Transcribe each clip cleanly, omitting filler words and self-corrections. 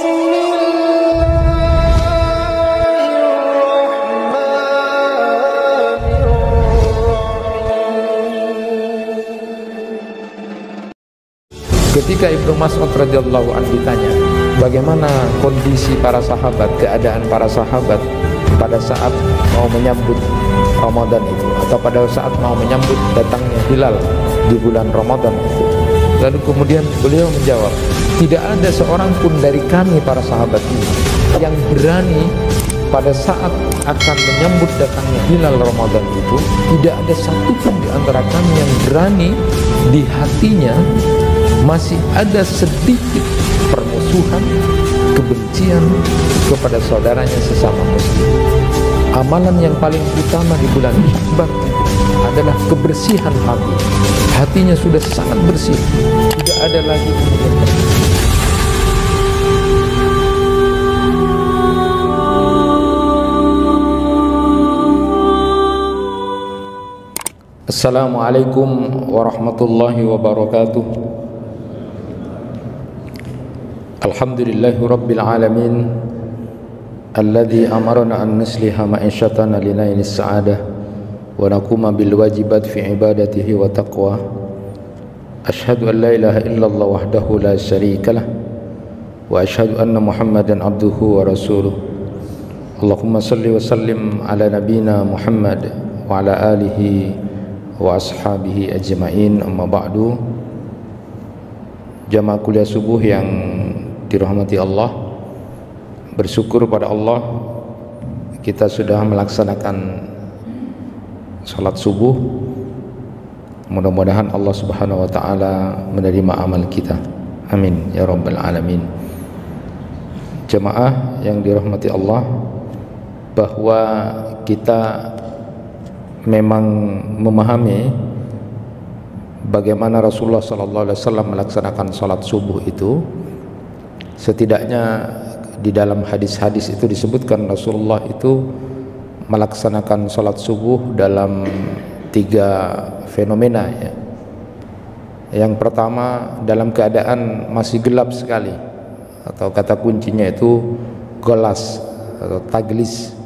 Ketika Ibnu Mas'ud radhiyallahu anhu ditanya bagaimana kondisi para sahabat, keadaan para sahabat pada saat mau menyambut Ramadan itu, atau pada saat mau menyambut datangnya hilal di bulan Ramadan itu, lalu kemudian beliau menjawab, tidak ada seorang pun dari kami para sahabat ini yang berani pada saat akan menyambut datangnya hilal Ramadan itu, tidak ada satupun di antara kami yang berani di hatinya masih ada sedikit permusuhan, kebencian kepada saudaranya sesama muslim. Amalan yang paling utama di bulan Sya'ban adalah kebersihan hati. Hatinya sudah sangat bersih, tidak ada lagi kemudian. Assalamualaikum warahmatullahi wabarakatuh. Alhamdulillahi rabbil alamin alladzi amarna an nusliha ma'isyatana linailis sa'adah wa naquma bil wajibat fi ibadatihi wa taqwa. Ashhadu an la ilaha illallah wahdahu la syarikalah wa ashhadu anna Muhammadan abduhu wa rasuluh. Allahumma salli wa sallim ala nabiyyina Muhammad wa ala alihi wa ashabihi ajma'in, amma ba'du. Jamaah kuliah subuh yang dirahmati Allah, bersyukur pada Allah kita sudah melaksanakan salat subuh. Mudah-mudahan Allah Subhanahu wa taala menerima amal kita. Amin ya rabbal alamin. Jemaah yang dirahmati Allah, bahwa kita memang memahami bagaimana Rasulullah sallallahu alaihi wasallam melaksanakan salat subuh itu. Setidaknya di dalam hadis-hadis itu disebutkan Rasulullah itu melaksanakan salat subuh dalam 3 fenomena ya. Yang pertama dalam keadaan masih gelap sekali, atau kata kuncinya itu golas atau taglis.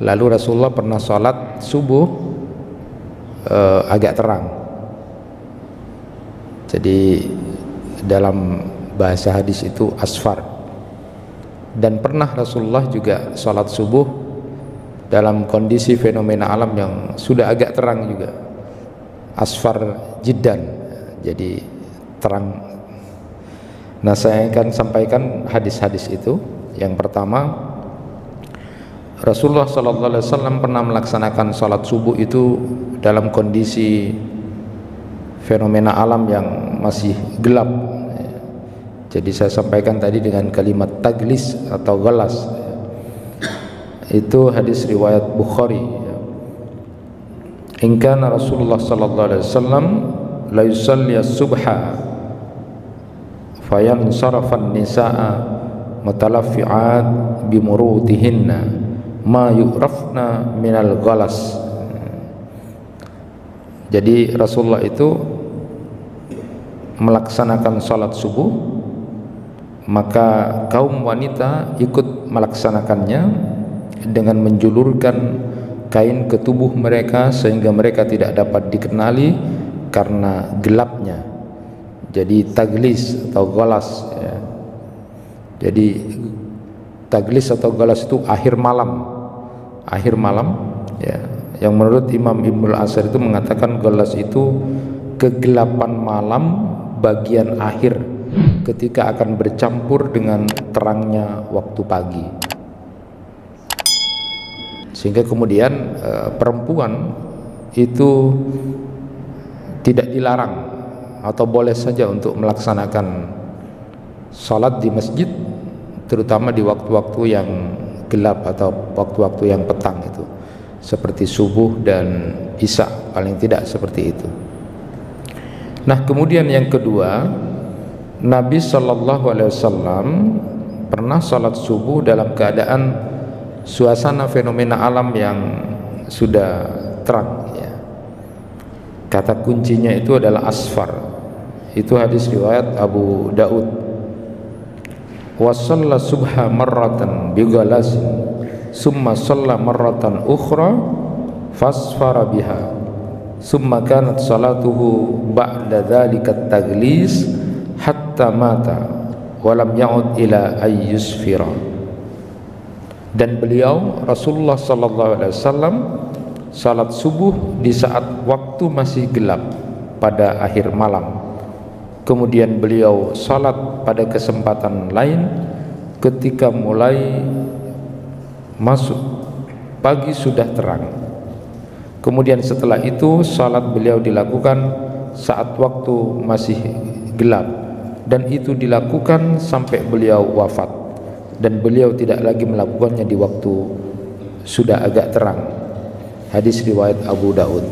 Lalu Rasulullah pernah salat subuh agak terang. Jadi dalam bahasa hadis itu asfar. Dan pernah Rasulullah juga salat subuh dalam kondisi fenomena alam yang sudah agak terang juga, asfar jiddan, jadi terang. Nah, saya akan sampaikan hadis-hadis itu. Yang pertama, Rasulullah SAW pernah melaksanakan salat subuh itu dalam kondisi fenomena alam yang masih gelap. Jadi saya sampaikan tadi dengan kalimat taglis atau galas. Itu hadis riwayat Bukhari. In kana Rasulullah sallallahu alaihi wasallam la yusalli as-subha fayansarafa an-nisaa mutalaffi'at bimurutihinna ma yu'rafna minal galas. Jadi Rasulullah itu melaksanakan salat subuh, maka kaum wanita ikut melaksanakannya dengan menjulurkan kain ke tubuh mereka sehingga mereka tidak dapat dikenali karena gelapnya. Jadi taglis atau galas ya. Jadi taglis atau galas itu akhir malam ya. Yang menurut Imam Ibnul Asir itu mengatakan galas itu kegelapan malam bagian akhir ketika akan bercampur dengan terangnya waktu pagi, sehingga kemudian perempuan itu tidak dilarang atau boleh saja untuk melaksanakan salat di masjid, terutama di waktu-waktu yang gelap atau waktu-waktu yang petang itu, seperti subuh dan isya, paling tidak seperti itu. Nah, kemudian yang kedua, Nabi Shallallahu Alaihi Wasallam pernah salat subuh dalam keadaan suasana fenomena alam yang sudah terang ya. Kata kuncinya itu adalah asfar. Itu hadis riwayat Abu Daud. wa shalla subha marratan bi ghalasin summa shalla marratan ukhra fasfara biha summa kanat salatuhu ba'da dhalika at-taghlis hatta mata wa lam ya'ud ila ayyusfira. Dan beliau Rasulullah sallallahu alaihi wasallam salat subuh di saat waktu masih gelap pada akhir malam. Kemudian beliau salat pada kesempatan lain ketika mulai masuk pagi sudah terang. Kemudian setelah itu salat beliau dilakukan saat waktu masih gelap, dan itu dilakukan sampai beliau wafat, dan beliau tidak lagi melakukannya di waktu sudah agak terang. Hadis riwayat Abu Daud.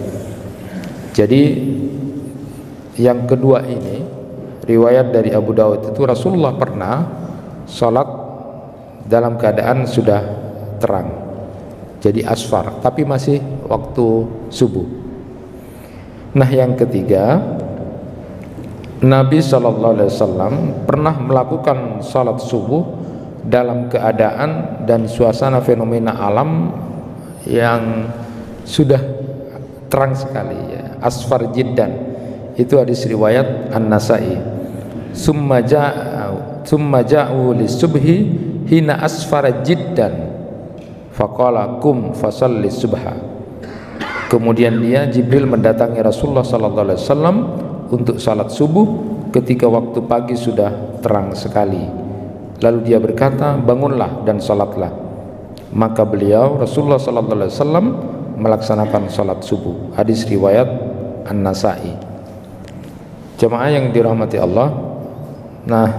Jadi yang kedua ini riwayat dari Abu Daud itu Rasulullah pernah salat dalam keadaan sudah terang, jadi asfar, tapi masih waktu subuh. Nah, yang ketiga, Nabi SAW pernah melakukan salat subuh dalam keadaan dan suasana fenomena alam yang sudah terang sekali, ya, asfar jiddan. Itu hadis riwayat An-Nasa'i. Summa ja'u lisubhi hina asfara jiddan faqala kum fasalli subha. Kemudian Jibril mendatangi Rasulullah sallallahu alaihi wasallam untuk salat subuh ketika waktu pagi sudah terang sekali. Lalu dia berkata, bangunlah dan salatlah. Maka beliau Rasulullah sallallahu alaihi wasallam melaksanakan salat subuh. Hadis riwayat An-Nasa'i. Jemaah yang dirahmati Allah, nah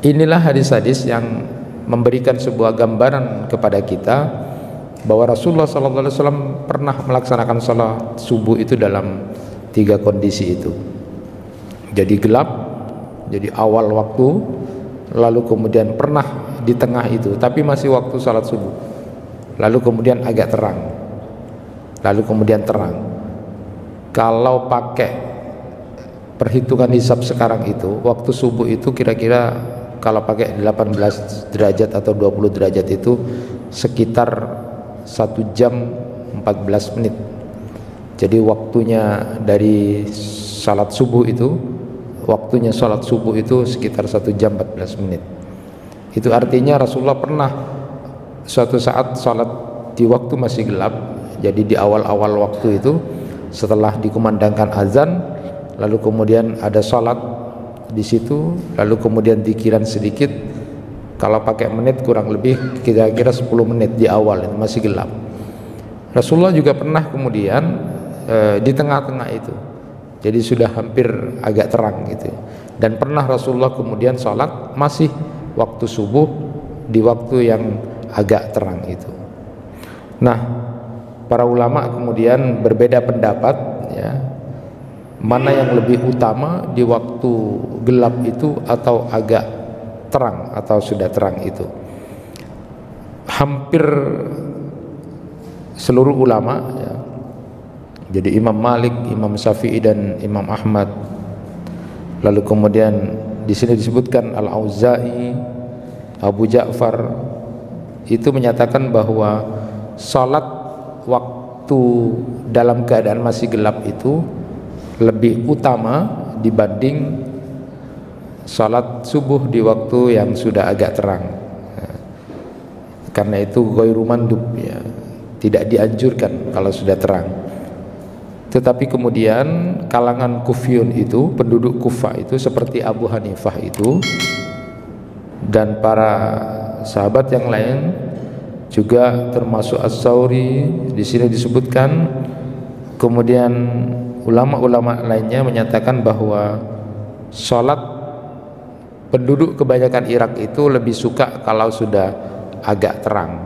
inilah hadis-hadis yang memberikan sebuah gambaran kepada kita bahwa Rasulullah SAW pernah melaksanakan salat subuh itu dalam 3 kondisi itu. Jadi gelap, jadi awal waktu, lalu kemudian pernah di tengah itu tapi masih waktu salat subuh, lalu kemudian agak terang, lalu kemudian terang. Kalau pakai perhitungan hisab sekarang itu, waktu subuh itu kira-kira kalau pakai 18 derajat atau 20 derajat itu sekitar 1 jam 14 menit. Jadi waktunya dari salat subuh itu, waktunya salat subuh itu sekitar 1 jam 14 menit. Itu artinya Rasulullah pernah suatu saat salat di waktu masih gelap. Jadi di awal-awal waktu itu, setelah dikumandangkan azan, lalu kemudian ada salat di situ, lalu kemudian dikiran sedikit, kalau pakai menit kurang lebih kira-kira 10 menit di awal itu masih gelap. Rasulullah juga pernah kemudian di tengah-tengah itu, jadi sudah hampir agak terang gitu. Dan pernah Rasulullah kemudian salat masih waktu subuh di waktu yang agak terang itu. Nah, para ulama kemudian berbeda pendapat, ya, mana yang lebih utama di waktu gelap itu atau agak terang atau sudah terang itu. Hampir seluruh ulama, ya, jadi Imam Malik, Imam Syafi'i dan Imam Ahmad, lalu kemudian di sini disebutkan Al-Auza'i, Abu Ja'far, itu menyatakan bahwa salat waktu dalam keadaan masih gelap itu lebih utama dibanding salat subuh di waktu yang sudah agak terang. Karena itu ghairu mandub, ya, tidak dianjurkan kalau sudah terang. Tetapi kemudian kalangan Kufiyun itu, penduduk Kufah itu seperti Abu Hanifah itu dan para sahabat yang lain juga termasuk As-Sauri di sini disebutkan. Kemudian ulama-ulama lainnya menyatakan bahwa sholat penduduk kebanyakan Irak itu lebih suka kalau sudah agak terang,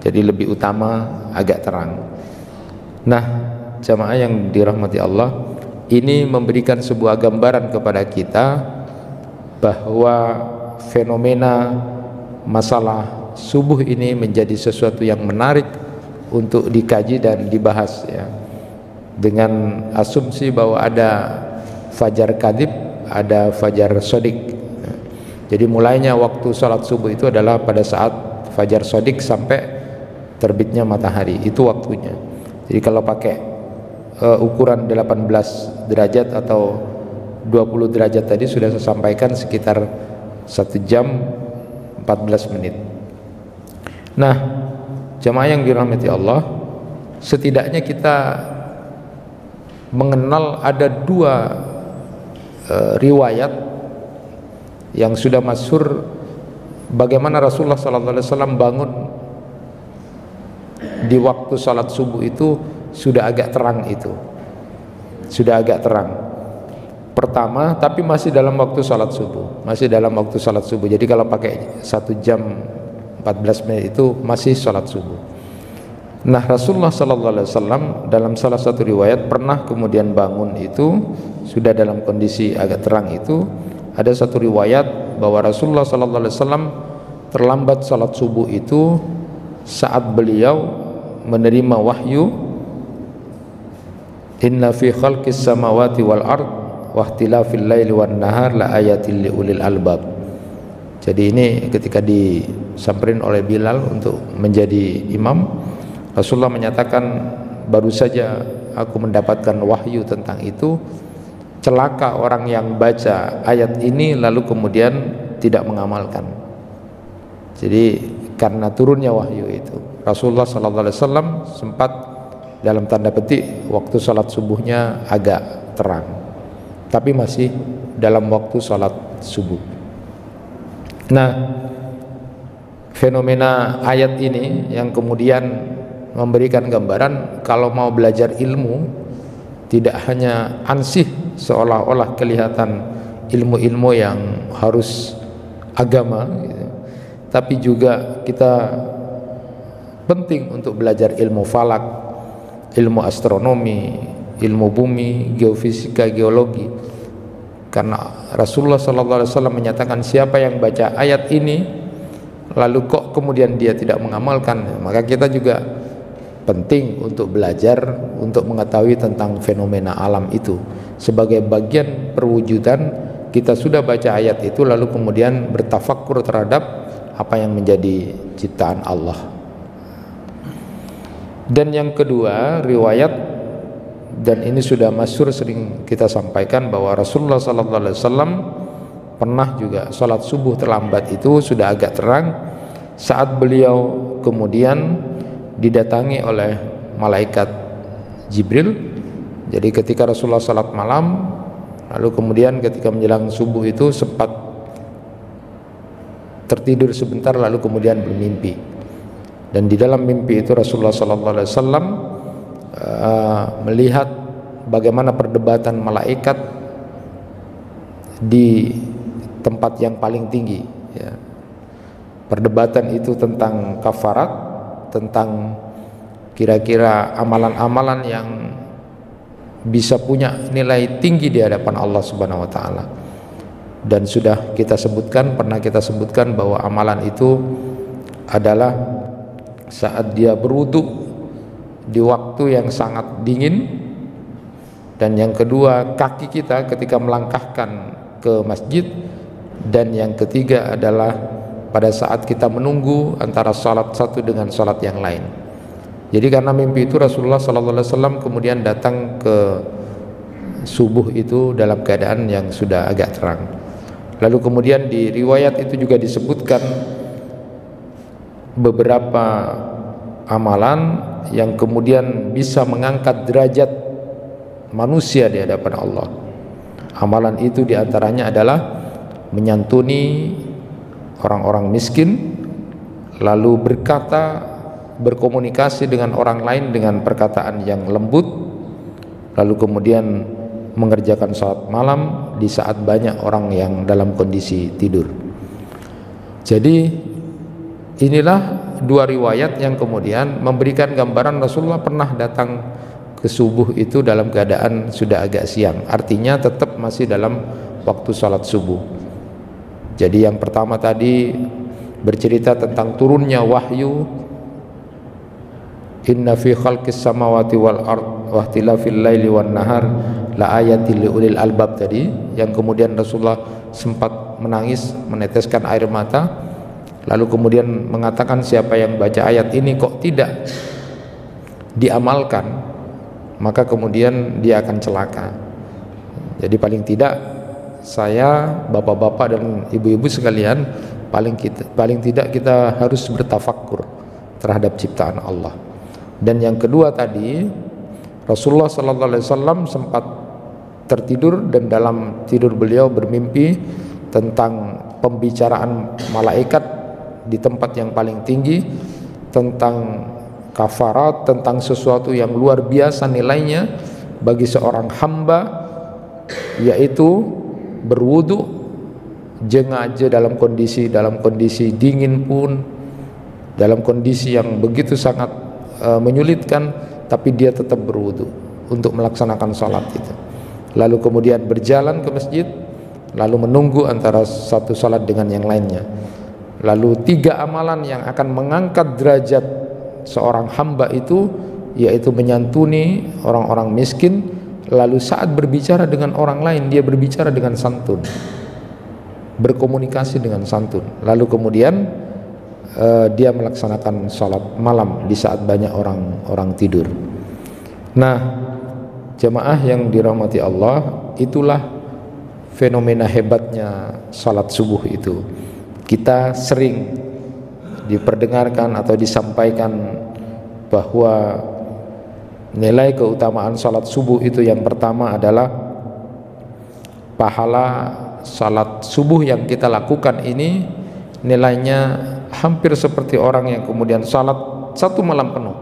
jadi lebih utama agak terang. Nah, jamaah yang dirahmati Allah, ini memberikan sebuah gambaran kepada kita bahwa fenomena masalah subuh ini menjadi sesuatu yang menarik untuk dikaji dan dibahas, ya, dengan asumsi bahwa ada fajar kadhib, ada fajar sodik. Jadi mulainya waktu salat subuh itu adalah pada saat fajar shadiq sampai terbitnya matahari, itu waktunya. Jadi kalau pakai ukuran 18 derajat atau 20 derajat tadi sudah saya sampaikan sekitar 1 jam 14 menit. Nah, jemaah yang dirahmati Allah, setidaknya kita mengenal ada 2 riwayat yang sudah masyhur bagaimana Rasulullah SAW bangun di waktu salat subuh itu sudah agak terang, itu sudah agak terang. Pertama, tapi masih dalam waktu salat subuh, masih dalam waktu salat subuh. Jadi kalau pakai 1 jam 14 menit itu masih salat subuh. Nah, Rasulullah SAW dalam salah satu riwayat pernah kemudian bangun itu sudah dalam kondisi agak terang. Itu ada satu riwayat bahwa Rasulullah SAW terlambat salat subuh itu saat beliau menerima wahyu, inna fi khalqis samawati wal ard wa ikhtilafil laili wan nahar la ayatil liulil albab. Jadi ini ketika disamperin oleh Bilal untuk menjadi imam, Rasulullah menyatakan, baru saja aku mendapatkan wahyu tentang itu. Celaka orang yang baca ayat ini lalu kemudian tidak mengamalkan. Jadi karena turunnya wahyu itu, Rasulullah SAW sempat dalam tanda petik waktu salat subuhnya agak terang, tapi masih dalam waktu salat subuh. Nah, fenomena ayat ini yang kemudian memberikan gambaran kalau mau belajar ilmu tidak hanya ansih seolah-olah kelihatan ilmu-ilmu yang harus agama gitu, tapi juga kita penting untuk belajar ilmu falak, ilmu astronomi, ilmu bumi, geofisika, geologi. Karena Rasulullah SAW menyatakan siapa yang baca ayat ini lalu kok kemudian dia tidak mengamalkan, maka kita juga penting untuk belajar untuk mengetahui tentang fenomena alam itu. Sebagai bagian perwujudan, kita sudah baca ayat itu lalu kemudian bertafakkur terhadap apa yang menjadi ciptaan Allah. Dan yang kedua riwayat, dan ini sudah masyhur sering kita sampaikan, bahwa Rasulullah SAW pernah juga sholat subuh terlambat itu sudah agak terang saat beliau kemudian didatangi oleh malaikat Jibril. Jadi ketika Rasulullah salat malam, lalu kemudian ketika menjelang subuh itu sempat tertidur sebentar lalu kemudian bermimpi. Dan di dalam mimpi itu Rasulullah SAW melihat bagaimana perdebatan malaikat di tempat yang paling tinggi, ya. Perdebatan itu tentang kafarat, tentang kira-kira amalan-amalan yang bisa punya nilai tinggi di hadapan Allah Subhanahu wa taala. Dan sudah kita sebutkan, pernah kita sebutkan bahwa amalan itu adalah saat dia berwudu di waktu yang sangat dingin, dan yang kedua kaki kita ketika melangkahkan ke masjid, dan yang ketiga adalah pada saat kita menunggu antara salat satu dengan salat yang lain. Jadi karena mimpi itu Rasulullah SAW kemudian datang ke subuh itu dalam keadaan yang sudah agak terang. Lalu kemudian di riwayat itu juga disebutkan beberapa amalan yang kemudian bisa mengangkat derajat manusia di hadapan Allah. Amalan itu diantaranya adalah menyantuni orang-orang miskin, lalu berkomunikasi dengan orang lain dengan perkataan yang lembut, lalu kemudian mengerjakan salat malam di saat banyak orang yang dalam kondisi tidur. Jadi inilah 2 riwayat yang kemudian memberikan gambaran Rasulullah pernah datang ke subuh itu dalam keadaan sudah agak siang, artinya tetap masih dalam waktu salat subuh. Jadi yang pertama tadi bercerita tentang turunnya wahyu, inna fi khalqis samawati wal ard wa ikhtilafil laili wan nahar la ayatil liulil albab tadi, yang kemudian Rasulullah sempat menangis, meneteskan air mata, lalu kemudian mengatakan siapa yang baca ayat ini kok tidak diamalkan, maka kemudian dia akan celaka. Jadi paling tidak saya, bapak-bapak dan ibu-ibu sekalian, paling tidak kita harus bertafakkur terhadap ciptaan Allah. Dan yang kedua tadi, Rasulullah SAW sempat tertidur dan dalam tidur beliau bermimpi tentang pembicaraan malaikat di tempat yang paling tinggi, tentang kafarat, tentang sesuatu yang luar biasa nilainya bagi seorang hamba, yaitu berwudu jengaja dalam kondisi dingin pun, dalam kondisi yang begitu sangat menyulitkan, tapi dia tetap berwudu untuk melaksanakan sholat itu. Lalu kemudian berjalan ke masjid, lalu menunggu antara satu sholat dengan yang lainnya. Lalu 3 amalan yang akan mengangkat derajat seorang hamba itu, yaitu menyantuni orang-orang miskin, lalu saat berbicara dengan orang lain dia berbicara dengan santun, berkomunikasi dengan santun. Lalu kemudian dia melaksanakan sholat malam di saat banyak orang tidur. Nah, jemaah yang dirahmati Allah, itulah fenomena hebatnya sholat subuh itu. Kita sering diperdengarkan atau disampaikan bahwa nilai keutamaan sholat subuh itu yang pertama adalah pahala sholat subuh yang kita lakukan ini nilainya hampir seperti orang yang kemudian sholat 1 malam penuh.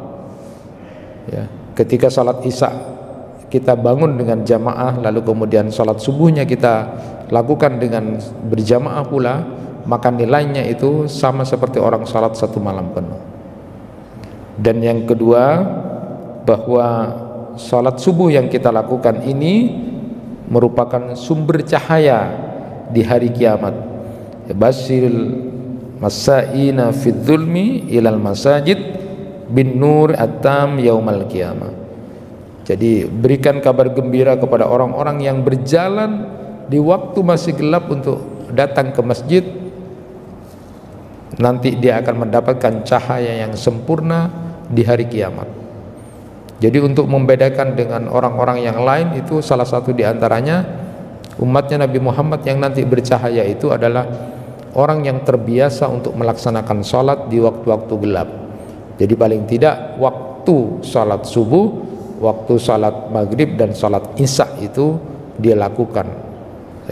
Ya, ketika sholat isya kita bangun dengan jamaah, lalu kemudian sholat subuhnya kita lakukan dengan berjamaah pula, maka nilainya itu sama seperti orang sholat 1 malam penuh. Dan yang kedua, bahwa sholat subuh yang kita lakukan ini merupakan sumber cahaya di hari kiamat. Basyiril masaina fid dzulmi ilal masajid bin nur atam yaumal qiyamah. Jadi berikan kabar gembira kepada orang-orang yang berjalan di waktu masih gelap untuk datang ke masjid, nanti dia akan mendapatkan cahaya yang sempurna di hari kiamat. Jadi untuk membedakan dengan orang-orang yang lain itu salah satu diantaranya umatnya Nabi Muhammad yang nanti bercahaya itu adalah orang yang terbiasa untuk melaksanakan sholat di waktu-waktu gelap. Jadi paling tidak waktu sholat subuh, waktu sholat maghrib dan sholat isya itu dia lakukan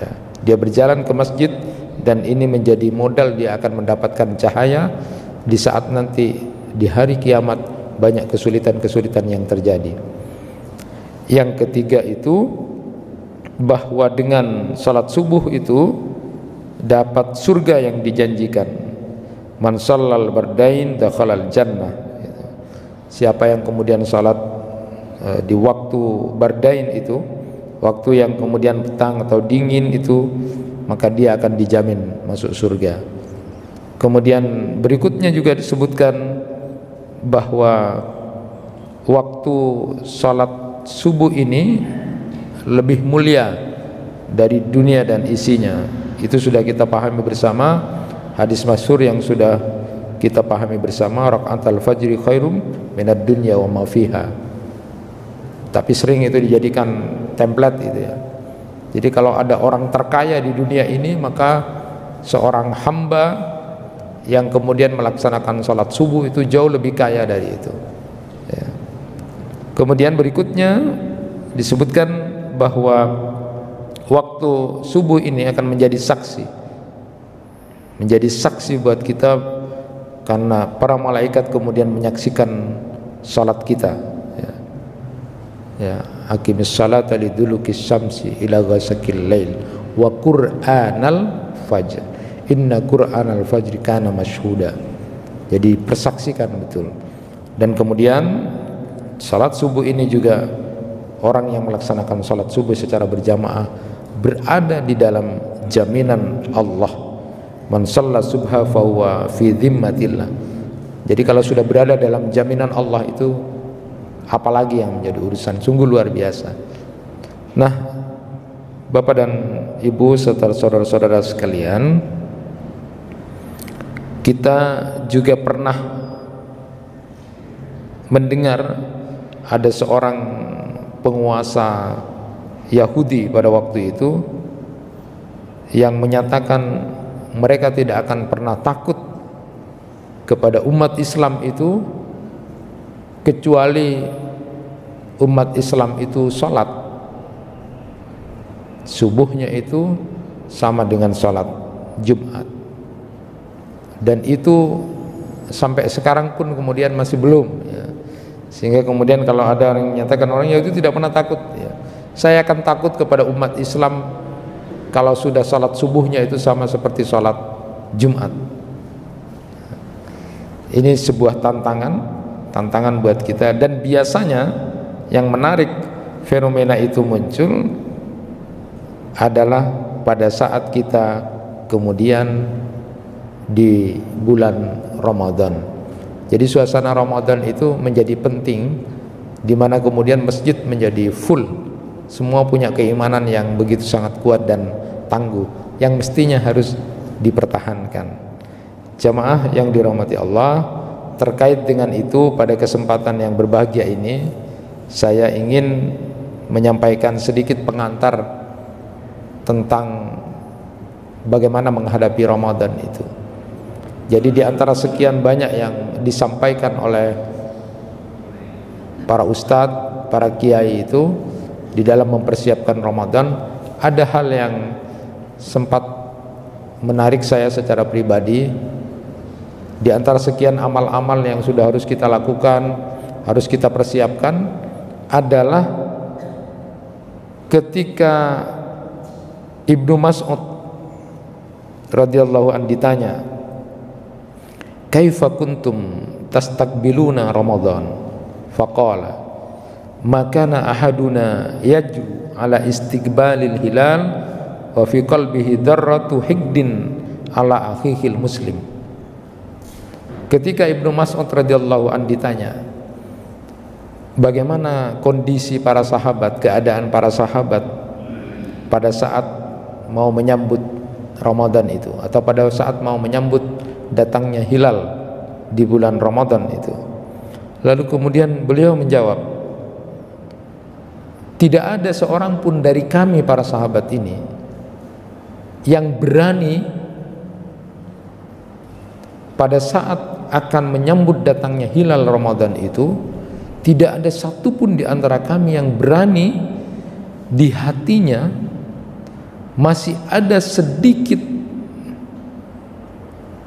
ya. Dia berjalan ke masjid dan ini menjadi modal dia akan mendapatkan cahaya di saat nanti di hari kiamat banyak kesulitan-kesulitan yang terjadi. Yang ketiga itu bahwa dengan sholat subuh itu dapat surga yang dijanjikan. Man shallal bardain dakhalal jannah. Siapa yang kemudian salat di waktu bardain itu, waktu yang kemudian petang atau dingin itu, maka dia akan dijamin masuk surga. Kemudian berikutnya juga disebutkan bahwa waktu salat subuh ini lebih mulia dari dunia dan isinya. Itu sudah kita pahami bersama, hadis masyhur yang sudah kita pahami bersama, rakaatul fajri khairum minad dunya wa ma fiha. Tapi sering itu dijadikan template itu ya. Jadi kalau ada orang terkaya di dunia ini, maka seorang hamba yang kemudian melaksanakan sholat subuh itu jauh lebih kaya dari itu ya. Kemudian berikutnya disebutkan bahwa waktu subuh ini akan menjadi saksi buat kita, karena para malaikat kemudian menyaksikan salat kita ya. Ya, aqimis salata lidulukis syamsi ila ghasaqil lail wa qur'anal fajr inna qur'anal fajri kana masyhuda. Jadi persaksikan betul. Dan kemudian salat subuh ini juga orang yang melaksanakan salat subuh secara berjamaah berada di dalam jaminan Allah. Man shalla subha fa huwa fi dhimmatillah. Jadi kalau sudah berada dalam jaminan Allah itu, apalagi yang menjadi urusan, sungguh luar biasa. Nah, Bapak dan Ibu serta saudara-saudara sekalian, kita juga pernah mendengar ada seorang penguasa Yahudi pada waktu itu yang menyatakan mereka tidak akan pernah takut kepada umat Islam itu kecuali umat Islam itu sholat subuhnya itu sama dengan sholat Jumat, dan itu sampai sekarang pun kemudian masih belum ya. Sehingga kemudian kalau ada orang yang menyatakan orang Yahudi tidak pernah takut ya, saya akan takut kepada umat Islam kalau sudah sholat subuhnya itu sama seperti sholat Jumat. Ini sebuah tantangan buat kita, dan biasanya yang menarik fenomena itu muncul adalah pada saat kita kemudian di bulan Ramadan. Jadi suasana Ramadan itu menjadi penting, di mana kemudian masjid menjadi full, semua punya keimanan yang begitu sangat kuat dan tangguh, yang mestinya harus dipertahankan. Jamaah yang dirahmati Allah, terkait dengan itu pada kesempatan yang berbahagia ini saya ingin menyampaikan sedikit pengantar tentang bagaimana menghadapi Ramadan itu. Jadi di antara sekian banyak yang disampaikan oleh para ustadz, para kiai itu di dalam mempersiapkan Ramadan, ada hal yang sempat menarik saya secara pribadi. Di antara sekian amal-amal yang sudah harus kita lakukan, harus kita persiapkan, adalah ketika Ibnu Mas'ud radhiyallahu anhu ditanya, "Kaifa kuntum tastakbiluna Ramadan?" Faqala, "Ma kana ahaduna yajru ala istiqbalil hilal wa fi qalbihi darratu hiqdin ala akhihil muslim." Ketika Ibnu Mas'ud radhiyallahu anhu ditanya bagaimana kondisi para sahabat, keadaan para sahabat pada saat mau menyambut Ramadan itu, atau pada saat mau menyambut datangnya hilal di bulan Ramadan itu, lalu kemudian beliau menjawab, "Tidak ada seorang pun dari kami para sahabat ini yang berani pada saat akan menyambut datangnya hilal Ramadan itu, tidak ada satupun di antara kami yang berani di hatinya masih ada sedikit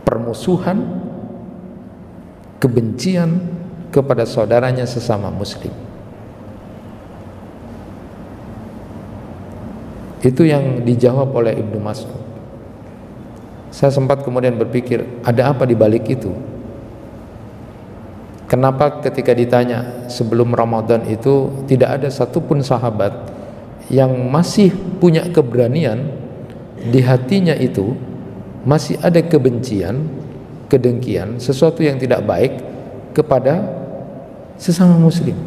permusuhan, kebencian kepada saudaranya sesama muslim." Itu yang dijawab oleh Ibnu Mas'ud. Saya sempat kemudian berpikir, ada apa di balik itu? Kenapa ketika ditanya sebelum Ramadan itu tidak ada satupun sahabat yang masih punya keberanian di hatinya itu masih ada kebencian, kedengkian, sesuatu yang tidak baik kepada sesama muslim.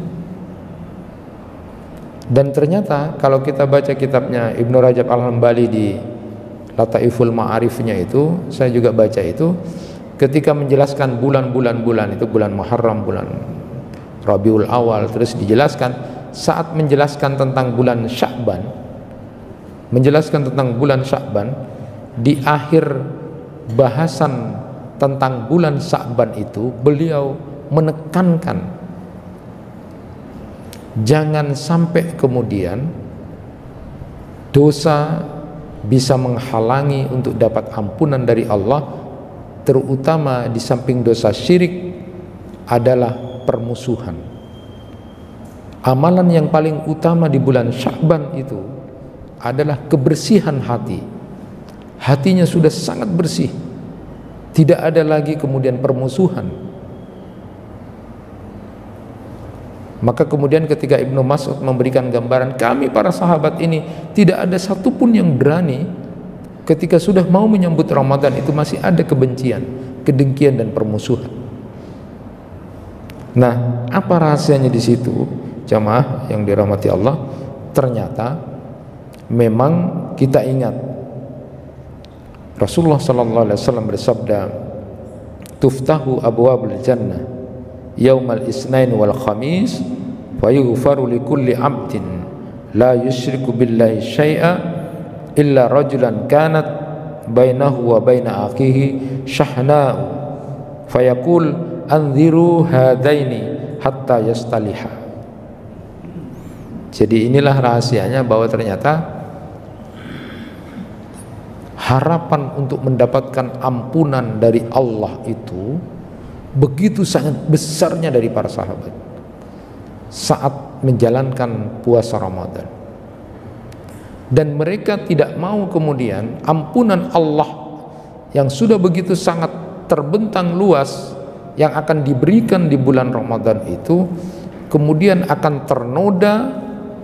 Dan ternyata kalau kita baca kitabnya Ibnu Rajab Al-Hambali di Lataiful Ma'arifnya itu, saya juga baca itu, ketika menjelaskan bulan itu, bulan Muharram, bulan Rabiul Awal, terus dijelaskan saat menjelaskan tentang bulan Sya'ban, di akhir bahasan tentang bulan Sya'ban itu beliau menekankan jangan sampai kemudian dosa bisa menghalangi untuk dapat ampunan dari Allah, terutama di samping dosa syirik adalah permusuhan. Amalan yang paling utama di bulan Sya'ban itu adalah kebersihan hati. Hatinya sudah sangat bersih, tidak ada lagi kemudian permusuhan. Maka kemudian ketika Ibnu Mas'ud memberikan gambaran, kami para sahabat ini tidak ada satupun yang berani ketika sudah mau menyambut Ramadan itu masih ada kebencian, kedengkian dan permusuhan. Nah, apa rahasianya di situ? Jamaah yang dirahmati Allah, ternyata memang kita ingat Rasulullah sallallahu alaihi wasallam bersabda, tuftahu abwabul jannah yaumal isnain wal khamis fa yughfaru likulli 'abdin la yusyriku billahi syai'a illa rajulan kanat bainahu wa baina akhihi syahna'u fayaqul anziru hadaini hatta yastaliha. Jadi inilah rahasianya bahwa ternyata harapan untuk mendapatkan ampunan dari Allah itu begitu sangat besarnya dari para sahabat saat menjalankan puasa Ramadan. Dan mereka tidak mau kemudian ampunan Allah yang sudah begitu sangat terbentang luas yang akan diberikan di bulan Ramadan itu kemudian akan ternoda,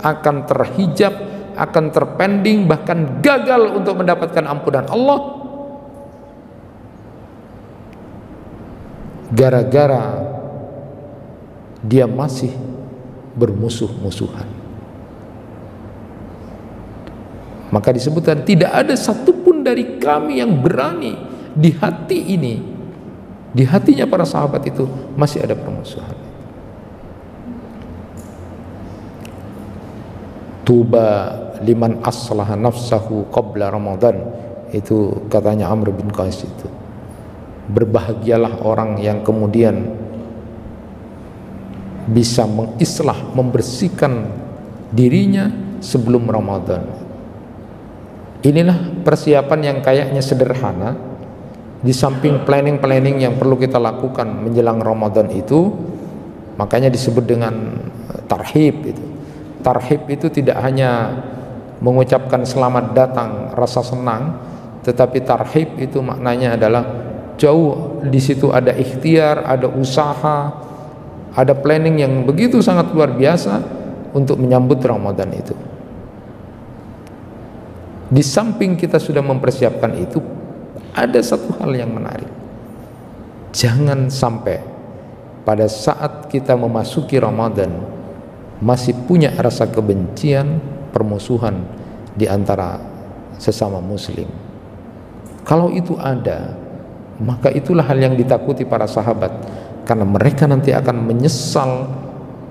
akan terhijab, akan terpending, bahkan gagal untuk mendapatkan ampunan Allah gara-gara dia masih bermusuh-musuhan. Maka disebutkan tidak ada satupun dari kami yang berani di hati ini, di hatinya para sahabat itu masih ada permusuhan. Tuba liman aslaha nafsahu qabla Ramadan, itu katanya Amr bin Qais itu. Berbahagialah orang yang kemudian bisa mengislah, membersihkan dirinya sebelum Ramadan. Inilah persiapan yang kayaknya sederhana, di samping planning-planning yang perlu kita lakukan menjelang Ramadan itu, makanya disebut dengan tarhib itu. Tarhib itu tidak hanya mengucapkan selamat datang, rasa senang, tetapi tarhib itu maknanya adalah jauh di situ ada ikhtiar, ada usaha, ada planning yang begitu sangat luar biasa untuk menyambut Ramadan itu. Di samping kita sudah mempersiapkan itu, ada satu hal yang menarik. Jangan sampai pada saat kita memasuki Ramadan masih punya rasa kebencian, permusuhan di antara sesama muslim. Kalau itu ada, maka itulah hal yang ditakuti para sahabat, karena mereka nanti akan menyesal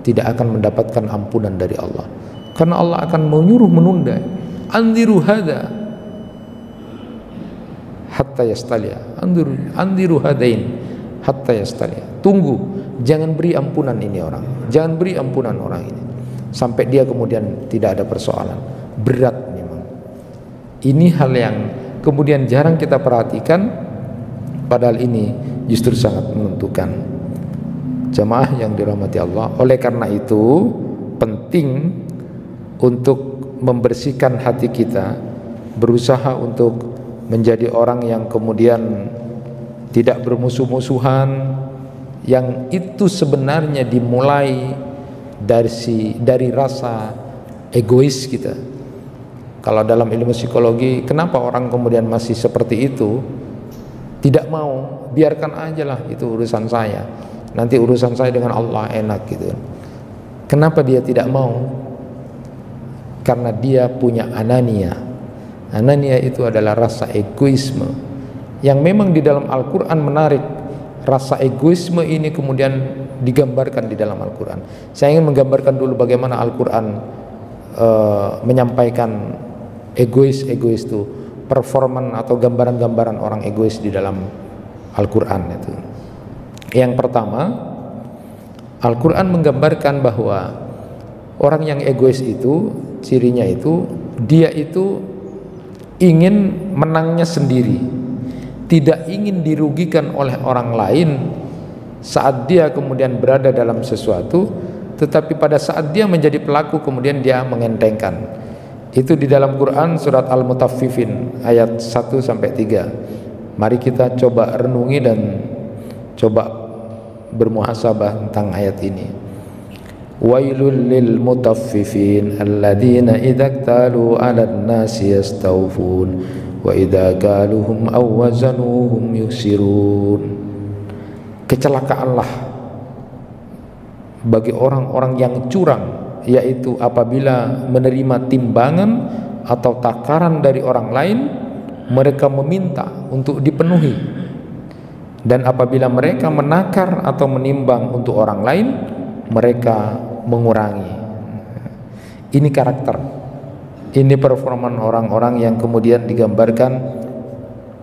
tidak akan mendapatkan ampunan dari Allah, karena Allah akan menyuruh menunda. Andiru hada hatta yastalia, andiru hadain hatta yastalia. Tunggu, jangan beri ampunan ini orang, jangan beri ampunan orang ini sampai dia kemudian tidak ada persoalan. Berat memang. Ini hal yang kemudian jarang kita perhatikan, padahal ini justru sangat menentukan. Jamaah yang dirahmati Allah, oleh karena itu penting untuk membersihkan hati kita, berusaha untuk menjadi orang yang kemudian tidak bermusuh-musuhan, yang itu sebenarnya dimulai dari rasa egois kita. Kalau dalam ilmu psikologi, kenapa orang kemudian masih seperti itu? Tidak mau, biarkan aja lah itu urusan saya, nanti urusan saya dengan Allah enak gitu. Kenapa dia tidak mau? Karena dia punya anania. Anania itu adalah rasa egoisme yang memang di dalam Al-Quran menarik. Rasa egoisme ini kemudian digambarkan di dalam Al-Quran. Saya ingin menggambarkan dulu bagaimana Al-Quran menyampaikan egois itu, performan atau gambaran-gambaran orang egois di dalam Al-Quran itu. Yang pertama, Al-Quran menggambarkan bahwa orang yang egois itu, cirinya itu, dia itu ingin menangnya sendiri, tidak ingin dirugikan oleh orang lain saat dia kemudian berada dalam sesuatu, tetapi pada saat dia menjadi pelaku kemudian dia mengentengkan. Itu di dalam Quran surat Al-Mutaffifin ayat 1-3. Mari kita coba renungi dan coba bermuhasabah tentang ayat ini. Wailul lil mutaffifin alladzina idza iktalu 'alan nasi yastawfun wa idza kaluhum aw wazanuhum yuksirun. Kecelakaanlah bagi orang-orang yang curang, yaitu apabila menerima timbangan atau takaran dari orang lain, mereka meminta untuk dipenuhi. Dan apabila mereka menakar atau menimbang untuk orang lain, mereka mengurangi. Ini karakter, ini performan orang-orang yang kemudian digambarkan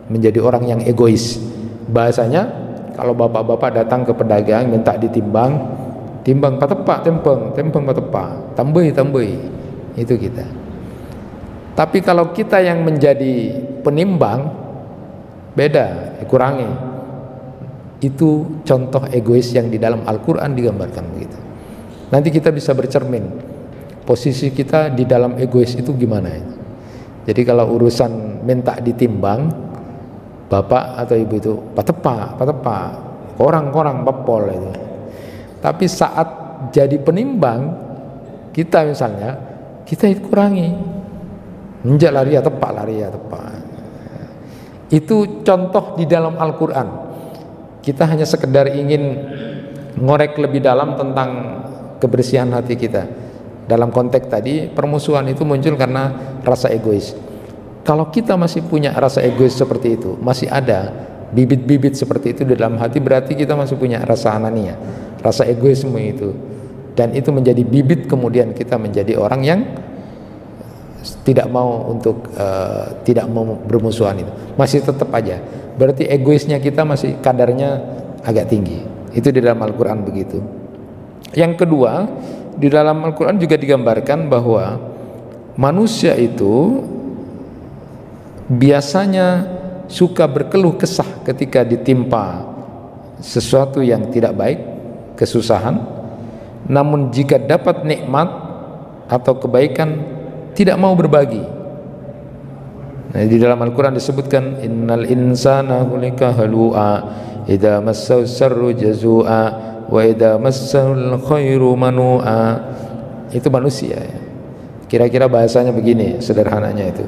menjadi orang yang egois. Bahasanya kalau bapak-bapak datang ke pedagang minta ditimbang, timbang patepak tempeng patepak, tambah, itu kita. Tapi kalau kita yang menjadi penimbang, beda, kurangi. Itu contoh egois yang di dalam Al-Quran digambarkan begitu. Nanti kita bisa bercermin posisi kita di dalam egois itu gimana. Jadi kalau urusan minta ditimbang, bapak atau ibu itu patepak, korang bepol itu. Tapi saat jadi penimbang, kita misalnya, kita kurangi, menjak lari ya tepak. Itu contoh di dalam Al-Quran. Kita hanya sekedar ingin ngorek lebih dalam tentang kebersihan hati kita. Dalam konteks tadi, permusuhan itu muncul karena rasa egois. Kalau kita masih punya rasa egois seperti itu, masih ada bibit-bibit seperti itu di dalam hati, berarti kita masih punya rasa anania, rasa egoisme itu. Dan itu menjadi bibit, kemudian kita menjadi orang yang tidak mau untuk tidak mau bermusuhan itu. Masih tetap aja. Berarti egoisnya kita masih kadarnya agak tinggi. Itu di dalam Al-Quran begitu. Yang kedua, di dalam Al-Quran juga digambarkan bahwa manusia itu biasanya suka berkeluh kesah ketika ditimpa sesuatu yang tidak baik, kesusahan. Namun jika dapat nikmat atau kebaikan, tidak mau berbagi. Nah, di dalam Al-Quran disebutkan innal insana khuliqa halu'a idza massahu syarru jazua wa idza massahul khairu manu'a. Itu manusia ya. Kira-kira bahasanya begini, sederhananya itu.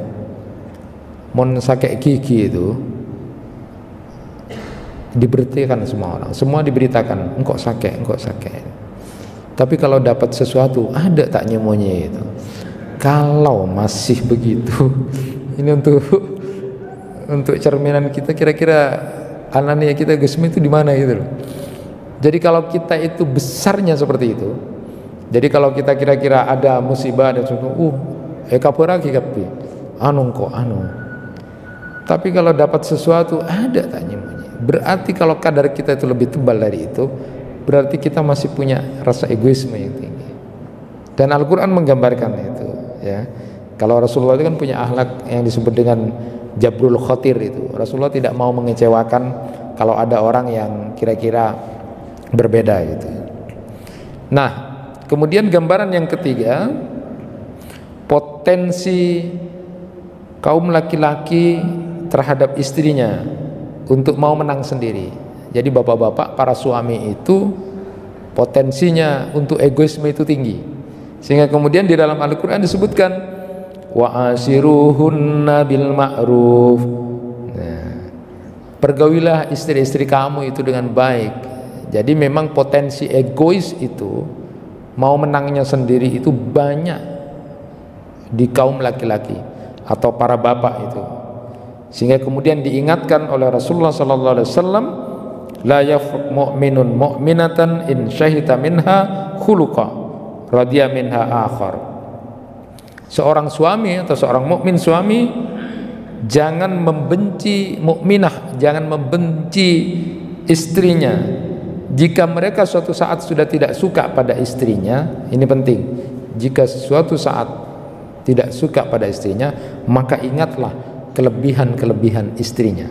Mon sakit gigi itu diberitakan semua orang, semua diberitakan engkau sakit. Tapi kalau dapat sesuatu ada tak nyemuanya itu. Kalau masih begitu, ini untuk cerminan kita, kira-kira anania kita egoisme itu di mana gitu loh. Jadi kalau kita itu besarnya seperti itu, jadi kalau kita kira-kira ada musibah dan sesuatu, kapuraki kapi, anu. Tapi kalau dapat sesuatu ada tak nyemuanya. Berarti kalau kadar kita itu lebih tebal dari itu, berarti kita masih punya rasa egoisme yang tinggi. Dan Al-Quran menggambarkan itu ya. Kalau Rasulullah itu kan punya akhlak yang disebut dengan jabrul khotir itu. Rasulullah tidak mau mengecewakan kalau ada orang yang kira-kira berbeda gitu. Nah, kemudian gambaran yang ketiga, potensi kaum laki-laki terhadap istrinya untuk mau menang sendiri. Jadi bapak-bapak, para suami itu potensinya untuk egoisme itu tinggi. Sehingga kemudian di dalam Al-Quran disebutkan wa asiruhunna bil ma'ruf. Nah, pergaulilah istri-istri kamu itu dengan baik. Jadi memang potensi egois itu mau menangnya sendiri itu banyak di kaum laki-laki atau para bapak itu. Sehingga kemudian diingatkan oleh Rasulullah sallallahu alaihi wasallam, la yafruq mu'minun mu'minatan in syahita minha khuluqa radhiya minha akhar. Seorang suami atau seorang mukmin suami jangan membenci mukminah, jangan membenci istrinya jika mereka suatu saat sudah tidak suka pada istrinya. Ini penting. Jika suatu saat tidak suka pada istrinya, maka ingatlah kelebihan-kelebihan istrinya.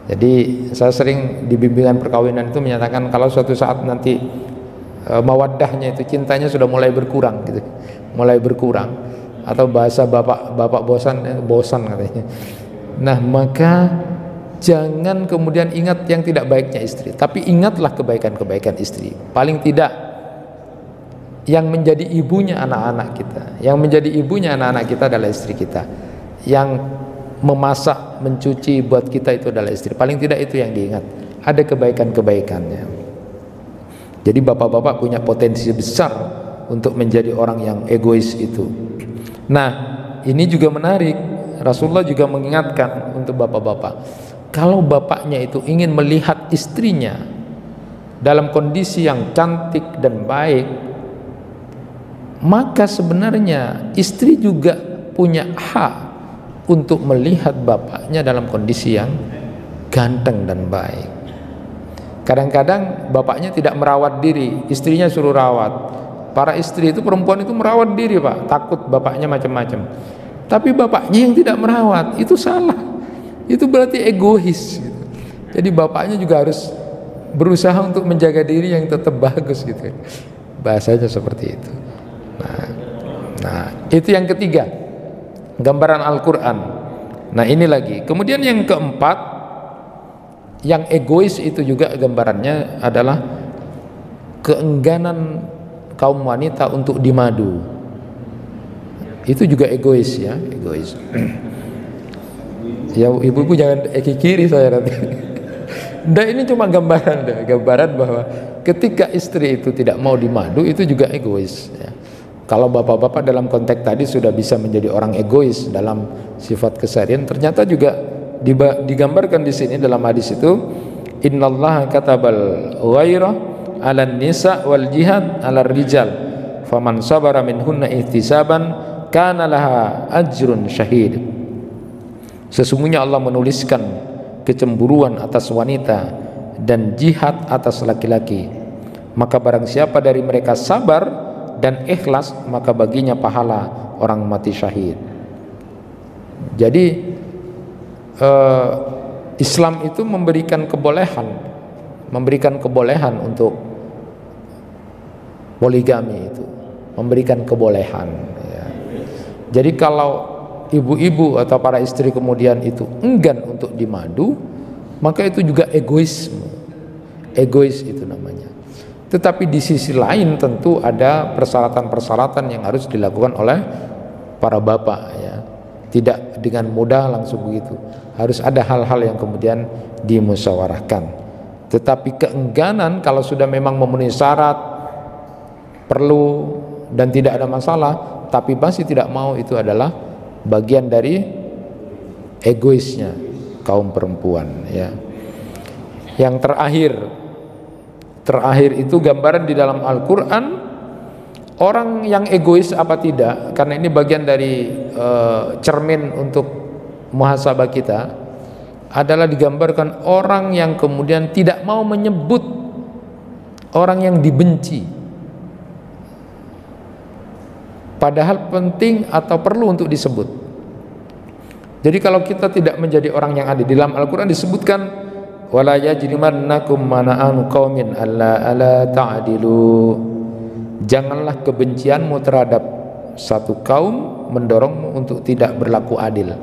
Jadi saya sering di bimbingan perkawinan itu menyatakan kalau suatu saat nanti mawaddahnya itu, cintanya sudah mulai berkurang gitu, mulai berkurang, atau bahasa bapak bosan katanya. Nah, maka jangan kemudian ingat yang tidak baiknya istri, tapi ingatlah kebaikan-kebaikan istri. Paling tidak yang menjadi ibunya anak-anak kita, yang menjadi ibunya anak-anak kita adalah istri kita. Yang memasak, mencuci buat kita itu adalah istri. Paling tidak itu yang diingat. Ada kebaikan-kebaikannya. Jadi bapak-bapak punya potensi besar untuk menjadi orang yang egois itu. Nah, ini juga menarik. Rasulullah juga mengingatkan untuk bapak-bapak, kalau bapaknya itu ingin melihat istrinya dalam kondisi yang cantik dan baik, maka sebenarnya istri juga punya hak untuk melihat bapaknya dalam kondisi yang ganteng dan baik. Kadang-kadang bapaknya tidak merawat diri, istrinya suruh rawat. Para istri itu, perempuan itu merawat diri, Pak, takut bapaknya macam-macam. Tapi bapaknya yang tidak merawat, itu salah. Itu berarti egois gitu. Jadi bapaknya juga harus berusaha untuk menjaga diri yang tetap bagus gitu. Bahasanya seperti itu. Nah, itu yang ketiga, gambaran Al-Quran. Nah, ini lagi. Kemudian yang keempat, yang egois itu juga gambarannya adalah keengganan kaum wanita untuk dimadu. Itu juga egois ya, egois. Ya ibu-ibu jangan kiri saya nanti. Nah, ini cuma gambaran bahwa ketika istri itu tidak mau dimadu, itu juga egois ya. Kalau bapak-bapak dalam konteks tadi sudah bisa menjadi orang egois dalam sifat keseharian, ternyata juga digambarkan di sini dalam hadis itu, innallaha katabal ghairah 'alan nisa wal jihad 'alar rijal faman sabara minhunna ihtisaban kana laha ajrun syahid. Sesungguhnya Allah menuliskan kecemburuan atas wanita dan jihad atas laki-laki, maka barang siapa dari mereka sabar dan ikhlas, maka baginya pahala orang mati syahid. Jadi Islam itu memberikan kebolehan untuk poligami, itu memberikan kebolehan ya. Jadi kalau ibu-ibu atau para istri kemudian itu enggan untuk dimadu, maka itu juga egoisme. Egois itu namanya. Tetapi di sisi lain tentu ada persyaratan-persyaratan yang harus dilakukan oleh para bapak ya. Tidak dengan mudah langsung begitu. Harus ada hal-hal yang kemudian dimusyawarahkan. Tetapi keengganan kalau sudah memang memenuhi syarat, perlu dan tidak ada masalah, tapi masih tidak mau, itu adalah bagian dari egoisnya kaum perempuan ya. Yang terakhir itu gambaran di dalam Al-Quran, orang yang egois apa tidak, karena ini bagian dari cermin untuk muhasabah kita, adalah digambarkan orang yang kemudian tidak mau menyebut orang yang dibenci, padahal penting atau perlu untuk disebut. Jadi kalau kita tidak menjadi orang yang ada di dalam Al-Quran disebutkan, wala yajrimannakum mana'an qaumin alla ta'dilu. Janganlah kebencianmu terhadap satu kaum mendorongmu untuk tidak berlaku adil.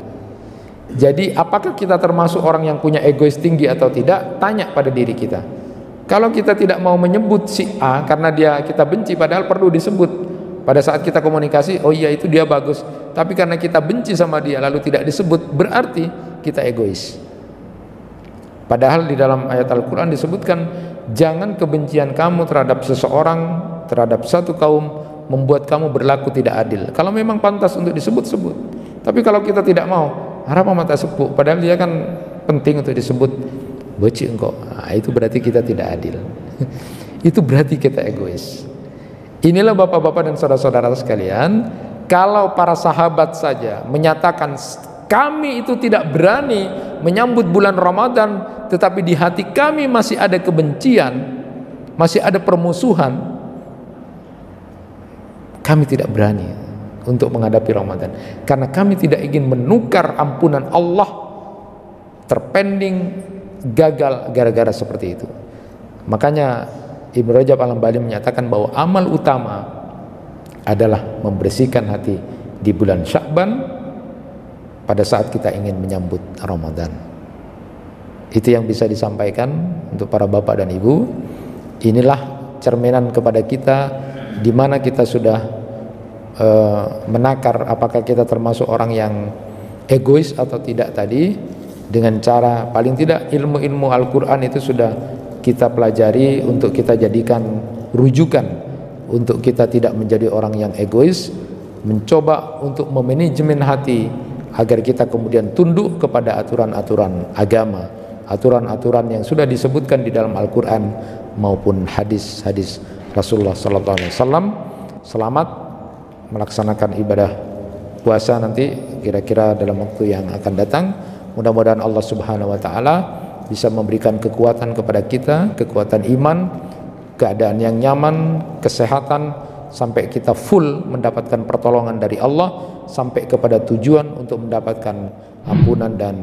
Jadi apakah kita termasuk orang yang punya egois tinggi atau tidak? Tanya pada diri kita. Kalau kita tidak mau menyebut si A karena kita benci, padahal perlu disebut pada saat kita komunikasi, oh iya itu dia bagus, tapi karena kita benci sama dia lalu tidak disebut, berarti kita egois. Padahal di dalam ayat Al-Quran disebutkan, jangan kebencian kamu terhadap seseorang, terhadap satu kaum membuat kamu berlaku tidak adil. Kalau memang pantas untuk disebut-sebut, tapi kalau kita tidak mau, harap mata sepuk, padahal dia kan penting untuk disebut, beci engkau, nah, itu berarti kita tidak adil. Itu berarti kita egois. Inilah bapak-bapak dan saudara-saudara sekalian, kalau para sahabat saja menyatakan kami itu tidak berani menyambut bulan Ramadan, tetapi di hati kami masih ada kebencian, masih ada permusuhan, kami tidak berani untuk menghadapi Ramadan, karena kami tidak ingin menukar ampunan Allah terpending, gagal gara-gara seperti itu. Makanya Ibnu Rajab Al-Hambali menyatakan bahwa amal utama adalah membersihkan hati di bulan Sya'ban pada saat kita ingin menyambut Ramadan. Itu yang bisa disampaikan untuk para bapak dan ibu. Inilah cerminan kepada kita, di mana kita sudah menakar apakah kita termasuk orang yang egois atau tidak tadi, dengan cara paling tidak ilmu-ilmu Al-Quran itu sudah kita pelajari untuk kita jadikan rujukan untuk kita tidak menjadi orang yang egois, mencoba untuk memanajemen hati agar kita kemudian tunduk kepada aturan-aturan agama, aturan-aturan yang sudah disebutkan di dalam Al-Quran maupun hadis-hadis Rasulullah SAW. Selamat melaksanakan ibadah puasa nanti kira-kira dalam waktu yang akan datang. Mudah-mudahan Allah Subhanahu wa taala bisa memberikan kekuatan kepada kita, kekuatan iman, keadaan yang nyaman, kesehatan, sampai kita full mendapatkan pertolongan dari Allah, sampai kepada tujuan untuk mendapatkan ampunan dan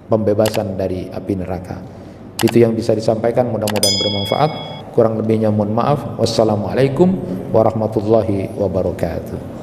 pembebasan dari api neraka. Itu yang bisa disampaikan, mudah-mudahan bermanfaat. Kurang lebihnya mohon maaf. Wassalamualaikum warahmatullahi wabarakatuh.